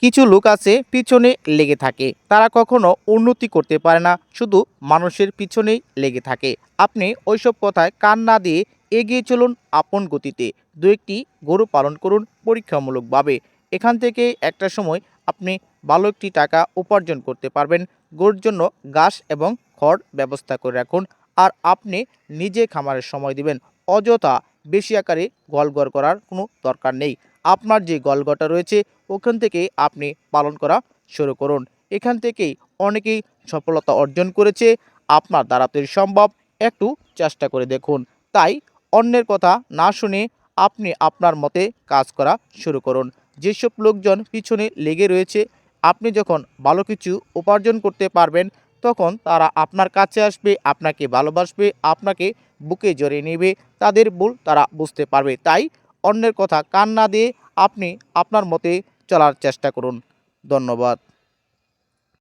কিছু লোক আছে পিছনে লেগে থাকে, তারা কখনো উন্নতি করতে পারে না, শুধু মানুষের পিছনেই লেগে থাকে। আপনি ওইসব কথায় কান না দিয়ে এগিয়ে চলুন আপন গতিতে। দু একটি গরু পালন করুন পরীক্ষামূলকভাবে। এখান থেকে একটা সময় আপনি ভালো একটি টাকা উপার্জন করতে পারবেন। গরুর জন্য ঘাস এবং খড় ব্যবস্থা করে রাখুন। আর আপনি নিজে খামারের সময় দিবেন। অযথা বেশি আকারে গোয়ালঘর করার কোনো দরকার নেই। আপনার যে গোয়ালঘরটা রয়েছে ওখান থেকে আপনি পালন করা শুরু করুন। এখান থেকেই অনেকেই সফলতা অর্জন করেছে। আপনার দ্বারা তো সম্ভব। একটু চেষ্টা করে দেখুন। তাই অন্যের কথা না শুনে আপনি আপনার মতে কাজ করা শুরু করুন। যেসব লোকজন পিছনে লেগে রয়েছে, আপনি যখন ভালো কিছু উপার্জন করতে পারবেন তখন তারা আপনার কাছে আসবে, আপনাকে ভালোবাসবে, আপনাকে বুকে জড়িয়ে নেবে। তাদের ভুল তারা বুঝতে পারবে। তাই অন্যের কথা কান না দিয়ে আপনি আপনার মতে চলার চেষ্টা করুন। ধন্যবাদ।